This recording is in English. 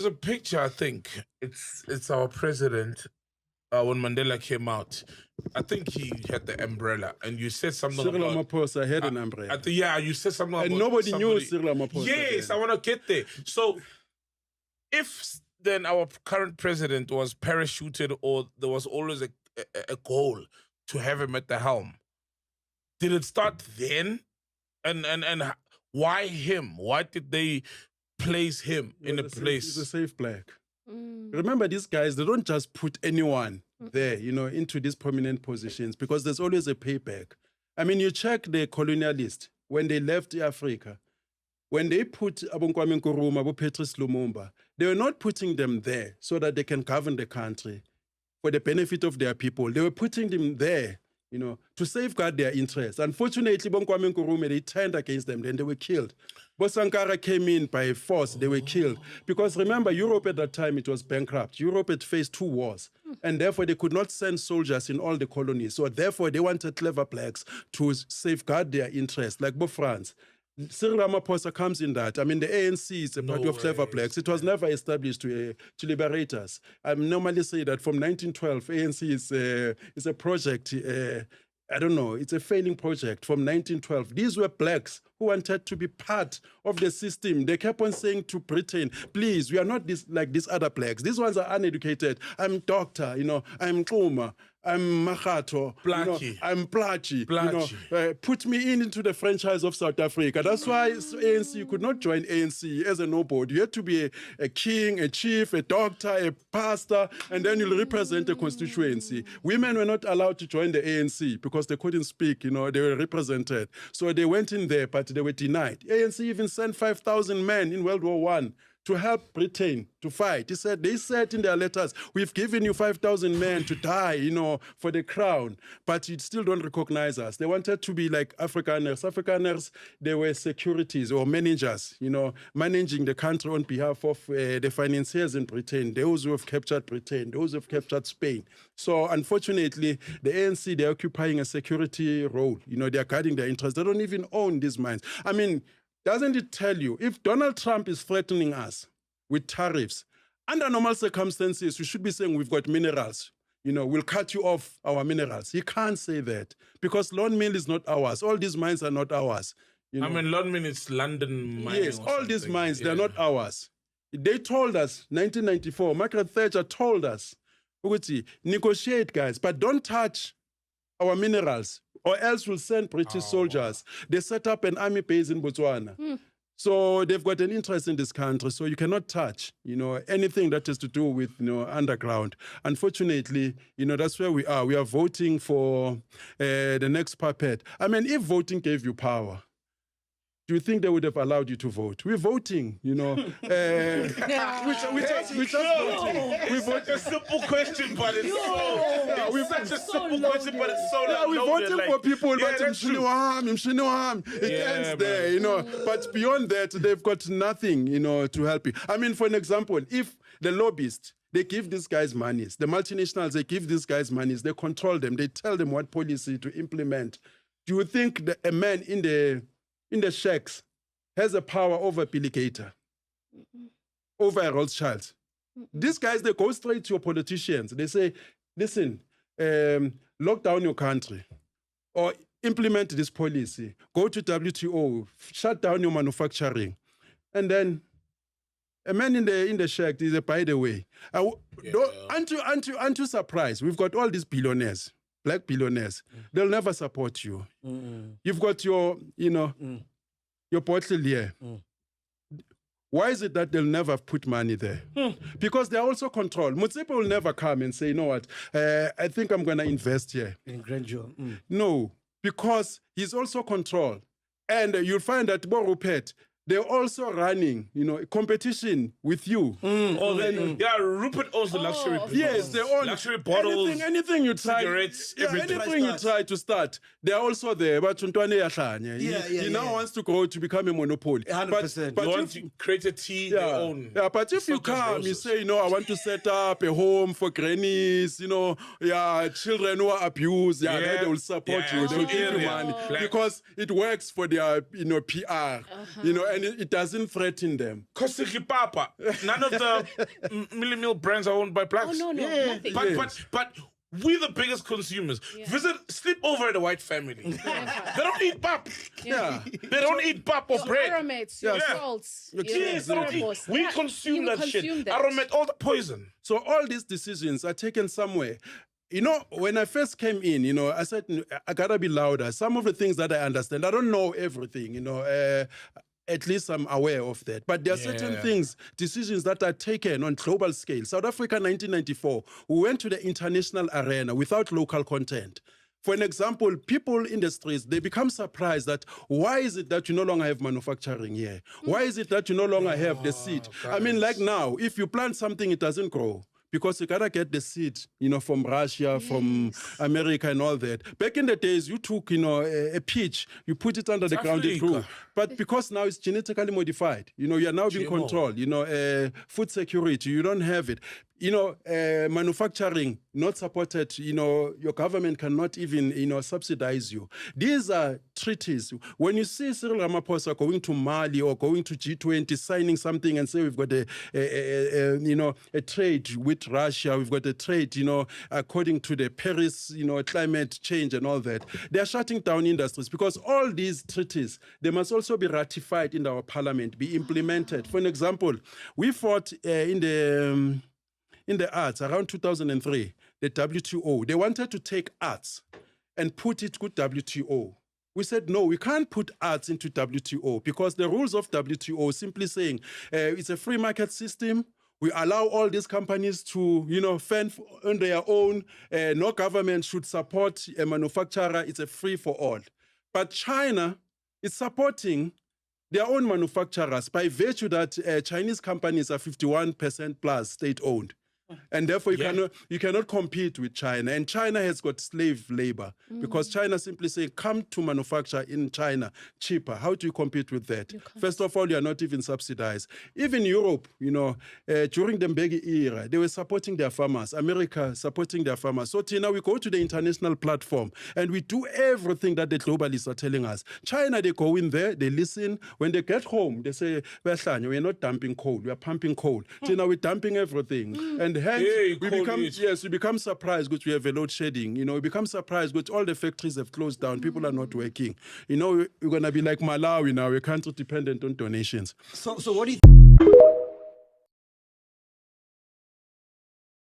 There's a picture, I think. It's our president when Mandela came out. I think he had the umbrella, and you said something Cyril about... Ramaphos had an umbrella. Yeah, you said something and about... nobody knew Cyril Ramaphos. Yes, I want to get there. So, if then our current president was parachuted or there was always a goal to have him at the helm, did it start then? And why him? Why did they place him in a place? He's a safe black. Remember, these guys, they don't just put anyone there, into these prominent positions because there's always a payback. I mean, you check the colonialists when they left Africa. When they put Kwame Nkrumah, Patrice Lumumba, they were not putting them there so that they can govern the country for the benefit of their people. They were putting them there, to safeguard their interests. Unfortunately, Kwame Nkrumah, they turned against them, then they were killed. Sankara came in by force, they were killed. Because remember, Europe at that time, it was bankrupt. Europe had faced 2 wars. And therefore, they could not send soldiers in all the colonies. So therefore, they wanted clever blacks to safeguard their interests, like France. Cyril Ramaphosa comes in that. I mean, the ANC is a party of clever blacks. It was never established to liberate us. I normally say that from 1912, ANC is a project, I don't know, it's a failing project from 1912. These were blacks who wanted to be part of the system. They kept on saying to Britain, please, we are not like these other blacks. These ones are uneducated. I'm doctor, I'm Kuma, I'm Mahato, I'm Plachi. Put me into the franchise of South Africa. That's why ANC could not join ANC as a nobody. You had to be a king, a chief, a doctor, a pastor, and then you'll represent a constituency. Women were not allowed to join the ANC because they couldn't speak, they were represented. So they went in there, but they were denied. ANC even sent 5,000 men in World War I to help Britain to fight. They said in their letters, we've given you 5,000 men to die, for the crown, but you still don't recognize us. They wanted to be like Afrikaners. Afrikaners, they were securities or managers, managing the country on behalf of the financiers in Britain, those who have captured Britain, those who have captured Spain. So unfortunately, the ANC, they're occupying a security role. They're guarding their interests. They don't even own these mines. I mean, doesn't it tell you, if Donald Trump is threatening us with tariffs, under normal circumstances, we should be saying we've got minerals. We'll cut you off our minerals. He can't say that because Lone Mill is not ours. All these mines are not ours. I mean, Lone Mill is London mining. Yes, all these mines, they're not ours. They told us, 1994, Margaret Thatcher told us, negotiate, guys, but don't touch our minerals, or else we'll send British soldiers. They set up an army base in Botswana. So they've got an interest in this country, so you cannot touch, anything that has to do with, underground. Unfortunately, that's where we are. We are voting for the next puppet. I mean, if voting gave you power, do you think they would have allowed you to vote? We're voting, we just voting. It's such a simple question, but it's such a simple question, but it's so loud. We're voting for people, but it ends there, But beyond that, they've got nothing, to help you. I mean, for an example, if the lobbyists, they give these guys monies, the multinationals, they give these guys monies, they control them, they tell them what policy to implement. Do you think that a man in the shacks has a power over Billy Gator, over a Rothschild? These guys, they go straight to your politicians. They say, listen, lock down your country or implement this policy. Go to WTO, shut down your manufacturing. And then a man in the shack, he said, by the way, aren't you surprised? We've got all these billionaires. Black billionaires, they'll never support you. You've got your bottle here. Why is it that they'll never put money there? Because they're also controlled. Motsepe will never come and say, you know what, I think I'm going to invest here. In grandeur. No, because he's also controlled. And you'll find that Rupert, they're also running, competition with you. Yeah, Rupert owns the luxury. Yes, they own luxury bottles, anything you try, cigarettes, everything. Anything you try to start, they're also there. But he now wants to grow to become a monopoly. 100%. But you want to create a tea, they own. Yeah, but if you come, you say, I want to set up a home for grannies, children who are abused, they will support you. They will give you money because it works for their, PR, and and it doesn't threaten them. Kosiki Papa. None of the Milli Meal brands are owned by blacks. Oh, no, nothing. But we're the biggest consumers. Sleep over at a white family. They don't eat pap. Yeah. They don't eat pap or bread. Aromats, your salts. Yes, Ramaphos. we consume that shit. That. Aromat, all the poison. So all these decisions are taken somewhere. You know, when I first came in, you know, I said, I gotta be louder. Some of the things that I understand, I don't know everything, you know, at least I'm aware of that. But there are certain things, decisions that are taken on global scale. South Africa, 1994, we went to the international arena without local content. For an example, people in the streets, they become surprised that why is it that you no longer have manufacturing here? Why is it that you no longer have the seed? I mean, like now, if you plant something, it doesn't grow. Because you gotta get the seed, you know, from Russia, from America, and all that. Back in the days, you took, you know, a peach, you put it under the ground, it grew. But because now it's genetically modified, you know, you are now being controlled. You know, food security, you don't have it. You know, manufacturing not supported. You know, your government cannot even, you know, subsidize you. These are treaties. When you see Cyril Ramaphos going to Mali or going to G20, signing something and say we've got you know, a trade with Russia, we've got a trade, you know, according to the Paris, you know, climate change and all that. They are shutting down industries because all these treaties, they must also be ratified in our parliament, be implemented. For an example, we fought in the arts around 2003, the WTO. They wanted to take arts and put it with WTO. We said, no, we can't put arts into WTO because the rules of WTO simply saying it's a free market system. We allow all these companies to, you know, fend on their own. No government should support a manufacturer. It's a free for all. But China is supporting their own manufacturers by virtue that Chinese companies are 51% plus state-owned. And therefore, you cannot compete with China. And China has got slave labor because China simply say, come to manufacture in China cheaper. How do you compete with that? First of all, you are not even subsidized. Even Europe, you know, during the Mbeki era, they were supporting their farmers. America supporting their farmers. So now we go to the international platform and we do everything that the globalists are telling us. China, they go in there, they listen. When they get home, they say, we're not dumping coal, we are pumping coal. Now we're dumping everything. And hence, we become surprised because we have a load shedding. You know, we become surprised because all the factories have closed down. People are not working. You know, we're going to be like Malawi now, a country dependent on donations. So what do you